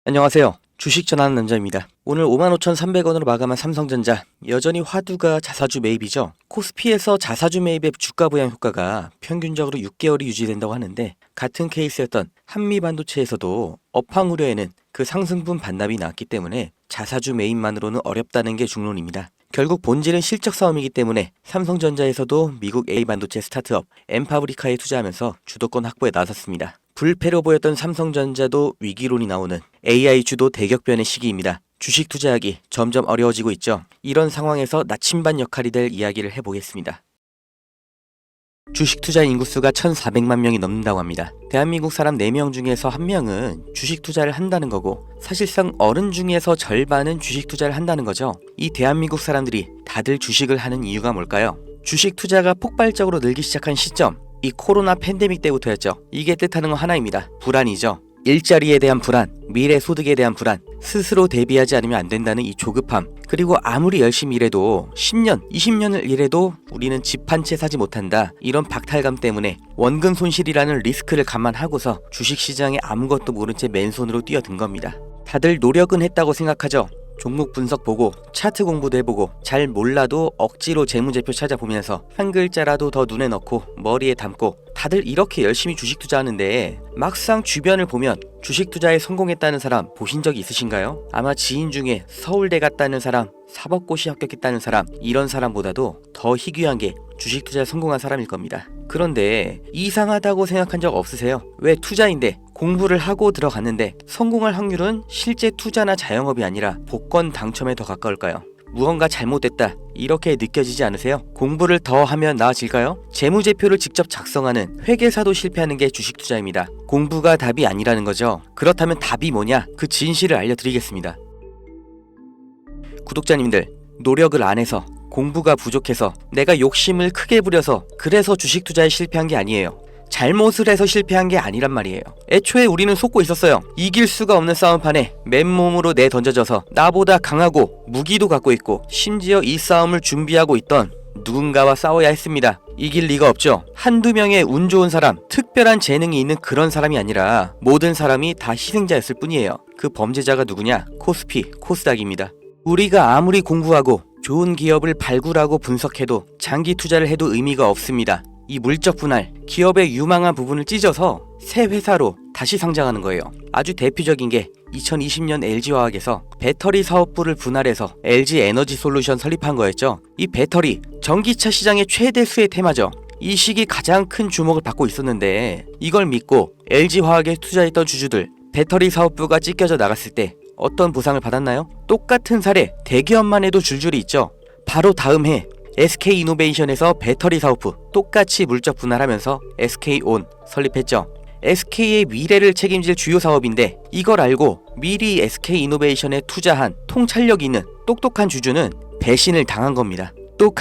안녕하세요. 주식 전하는 남자입니다. 오늘 55,300원으로 마감한 삼성전자, 여전히 화두가 자사주 매입이죠. 코스피에서 자사주 매입의 주가 부양 효과가 평균적으로 6개월이 유지된다고 하는데, 같은 케이스였던 한미반도체에서도 업황 우려에는 그 상승분 반납이 나왔기 때문에 자사주 매입만으로는 어렵다는 게 중론입니다. 결국 본질은 실적 싸움이기 때문에 삼성전자에서도 미국 A반도체 스타트업 엠파브리카에 투자하면서 주도권 확보에 나섰습니다. 불패로 보였던 삼성전자도 위기론이 나오는 AI 주도 대격변의 시기입니다. 주식 투자하기 점점 어려워지고 있죠. 이런 상황에서 나침반 역할이 될 이야기를 해보겠습니다. 주식 투자 인구수가 1,400만 명이 넘는다고 합니다. 대한민국 사람 4명 중에서 1명은 주식 투자를 한다는 거고, 사실상 어른 중에서 절반은 주식 투자를 한다는 거죠. 이 대한민국 사람들이 다들 주식을 하는 이유가 뭘까요? 주식 투자가 폭발적으로 늘기 시작한 시점, 이 코로나 팬데믹 때부터였죠. 이게 뜻하는 건 하나입니다. 불안이죠. 일자리에 대한 불안, 미래 소득에 대한 불안, 스스로 대비하지 않으면 안 된다는 이 조급함, 그리고 아무리 열심히 일해도 10년, 20년을 일해도 우리는 집 한 채 사지 못한다, 이런 박탈감 때문에 원금 손실이라는 리스크를 감안하고서 주식시장에 아무것도 모른 채 맨손으로 뛰어든 겁니다. 다들 노력은 했다고 생각하죠. 종목 분석 보고 차트 공부도 해보고, 잘 몰라도 억지로 재무제표 찾아보면서 한 글자라도 더 눈에 넣고 머리에 담고 다들 이렇게 열심히 주식 투자하는데, 막상 주변을 보면 주식 투자에 성공했다는 사람 보신 적이 있으신가요? 아마 지인 중에 서울대 갔다는 사람, 사법고시 합격했다는 사람, 이런 사람보다도 더 희귀한 게 주식 투자에 성공한 사람일 겁니다. 그런데 이상하다고 생각한 적 없으세요? 왜 투자인데 공부를 하고 들어갔는데 성공할 확률은 실제 투자나 자영업이 아니라 복권 당첨에 더 가까울까요? 무언가 잘못됐다, 이렇게 느껴지지 않으세요? 공부를 더 하면 나아질까요? 재무제표를 직접 작성하는 회계사도 실패하는 게 주식 투자입니다. 공부가 답이 아니라는 거죠. 그렇다면 답이 뭐냐? 그 진실을 알려드리겠습니다. 구독자님들, 노력을 안 해서, 공부가 부족해서, 내가 욕심을 크게 부려서 그래서 주식 투자에 실패한 게 아니에요. 잘못을 해서 실패한 게 아니란 말이에요. 애초에 우리는 속고 있었어요. 이길 수가 없는 싸움판에 맨몸으로 내던져져서 나보다 강하고 무기도 갖고 있고, 심지어 이 싸움을 준비하고 있던 누군가와 싸워야 했습니다. 이길 리가 없죠. 한두 명의 운 좋은 사람, 특별한 재능이 있는 그런 사람이 아니라 모든 사람이 다 희생자였을 뿐이에요. 그 범죄자가 누구냐? 코스피, 코스닥입니다. 우리가 아무리 공부하고 좋은 기업을 발굴하고 분석해도 장기 투자를 해도 의미가 없습니다. 이 물적 분할, 기업의 유망한 부분을 찢어서 새 회사로 다시 상장하는 거예요. 아주 대표적인 게 2020년 LG화학에서 배터리 사업부를 분할해서 LG 에너지 솔루션 설립한 거였죠. 이 배터리, 전기차 시장의 최대 수혜 테마죠. 이 시기 가장 큰 주목을 받고 있었는데, 이걸 믿고 LG화학에 투자했던 주주들, 배터리 사업부가 찢겨져 나갔을 때 어떤 보상을 받았나요? 똑같은 사례 대기업만 해도 줄줄이 있죠. 바로 다음 해 SK이노베이션에서 배터리 사업부 똑같이 물적 분할하면서 SK온 설립했죠. SK의 미래를 책임질 주요 사업인데, 이걸 알고 미리 SK이노베이션에 투자한 통찰력 있는 똑똑한 주주는 배신을 당한 겁니다. 또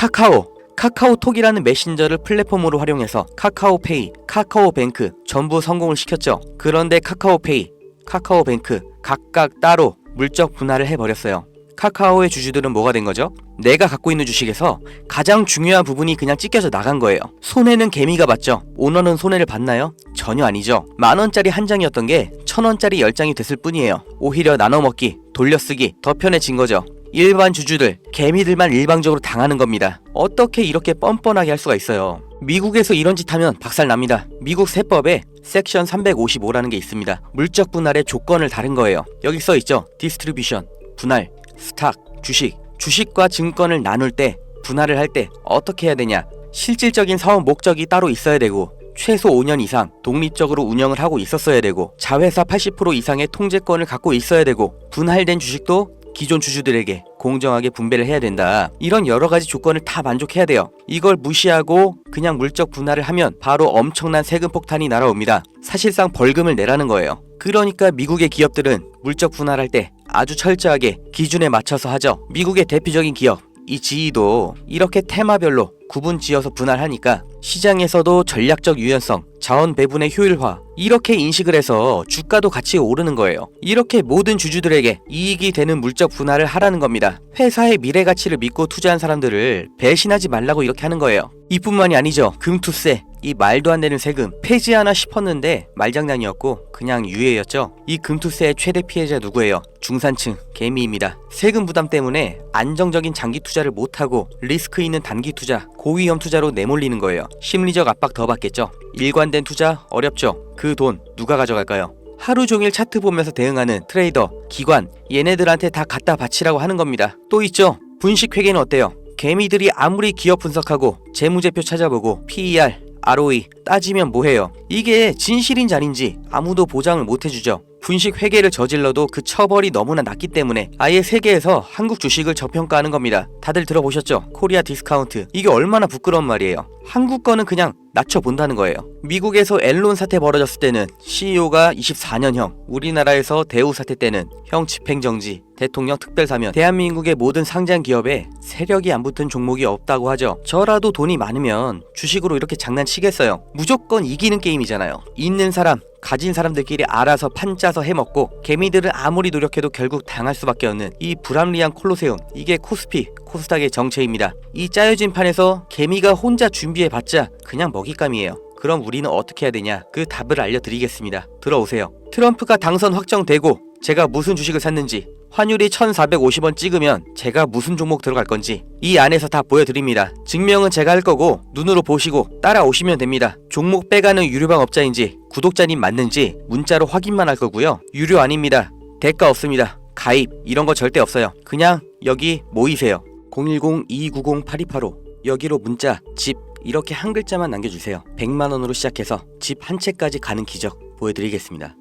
카카오톡이라는 메신저를 플랫폼으로 활용해서 카카오페이, 카카오뱅크 전부 성공을 시켰죠. 그런데 카카오페이, 카카오뱅크 각각 따로 물적 분할을 해버렸어요. 카카오의 주주들은 뭐가 된 거죠? 내가 갖고 있는 주식에서 가장 중요한 부분이 그냥 찢겨져 나간 거예요. 손해는 개미가 봤죠. 오너는 손해를 봤나요? 전혀 아니죠. 10,000원짜리 한 장이었던 게 1,000원짜리 10장이 됐을 뿐이에요. 오히려 나눠먹기, 돌려쓰기 더 편해진 거죠. 일반 주주들, 개미들만 일방적으로 당하는 겁니다. 어떻게 이렇게 뻔뻔하게 할 수가 있어요? 미국에서 이런 짓 하면 박살납니다. 미국 세법에 섹션 355라는 게 있습니다. 물적 분할의 조건을 다른 거예요. 여기 써있죠. 디스트리뷰션, 분할, 스탁, 주식과 증권을 나눌 때, 분할을 할 때 어떻게 해야 되냐? 실질적인 사업 목적이 따로 있어야 되고, 최소 5년 이상 독립적으로 운영을 하고 있었어야 되고, 자회사 80% 이상의 통제권을 갖고 있어야 되고, 분할된 주식도 기존 주주들에게 공정하게 분배를 해야 된다. 이런 여러 가지 조건을 다 만족해야 돼요. 이걸 무시하고 그냥 물적 분할을 하면 바로 엄청난 세금 폭탄이 날아옵니다. 사실상 벌금을 내라는 거예요. 그러니까 미국의 기업들은 물적 분할할 때 아주 철저하게 기준에 맞춰서 하죠. 미국의 대표적인 기업, 이 GE도 이렇게 테마별로 구분 지어서 분할하니까 시장에서도 전략적 유연성, 자원 배분의 효율화, 이렇게 인식을 해서 주가도 같이 오르는 거예요. 이렇게 모든 주주들에게 이익이 되는 물적 분할을 하라는 겁니다. 회사의 미래 가치를 믿고 투자한 사람들을 배신하지 말라고 이렇게 하는 거예요. 이뿐만이 아니죠. 금투세, 이 말도 안 되는 세금 폐지하나 싶었는데 말장난이었고 그냥 유예였죠. 이 금투세의 최대 피해자 누구예요? 중산층, 개미입니다. 세금 부담 때문에 안정적인 장기 투자를 못하고 리스크 있는 단기 투자, 고위험 투자로 내몰리는 거예요. 심리적 압박 더 받겠죠. 일관된 투자 어렵죠. 그 돈 누가 가져갈까요? 하루 종일 차트 보면서 대응하는 트레이더, 기관, 얘네들한테 다 갖다 바치라고 하는 겁니다. 또 있죠. 분식회계는 어때요? 개미들이 아무리 기업 분석하고 재무제표 찾아보고 PER, ROE 따지면 뭐해요? 이게 진실인지 아닌지 아무도 보장을 못해주죠. 분식 회계를 저질러도 그 처벌이 너무나 낮기 때문에 아예 세계에서 한국 주식을 저평가하는 겁니다. 다들 들어보셨죠? 코리아 디스카운트. 이게 얼마나 부끄러운 말이에요. 한국 거는 그냥 낮춰본다는 거예요. 미국에서 엔론 사태 벌어졌을 때는 CEO가 24년형, 우리나라에서 대우 사태 때는 형 집행정지, 대통령 특별사면, 대한민국의 모든 상장 기업에 세력이 안 붙은 종목이 없다고 하죠. 저라도 돈이 많으면 주식으로 이렇게 장난치겠어요. 무조건 이기는 게임이잖아요. 있는 사람, 가진 사람들끼리 알아서 판 짜서 해먹고 개미들은 아무리 노력해도 결국 당할 수밖에 없는 이 불합리한 콜로세움, 이게 코스피, 코스닥의 정체입니다. 이 짜여진 판에서 개미가 혼자 준비해봤자 그냥 먹잇감이에요. 그럼 우리는 어떻게 해야 되냐? 그 답을 알려드리겠습니다. 들어오세요. 트럼프가 당선 확정되고 제가 무슨 주식을 샀는지, 환율이 1450원 찍으면 제가 무슨 종목 들어갈 건지 이 안에서 다 보여드립니다. 증명은 제가 할 거고 눈으로 보시고 따라오시면 됩니다. 종목 빼가는 유료방 업자인지 구독자님 맞는지 문자로 확인만 할 거고요. 유료 아닙니다. 대가 없습니다. 가입 이런 거 절대 없어요. 그냥 여기 모이세요. 010-2290-8285 여기로 문자 집 이렇게 한 글자만 남겨주세요. 100만원으로 시작해서 집 한 채까지 가는 기적 보여드리겠습니다.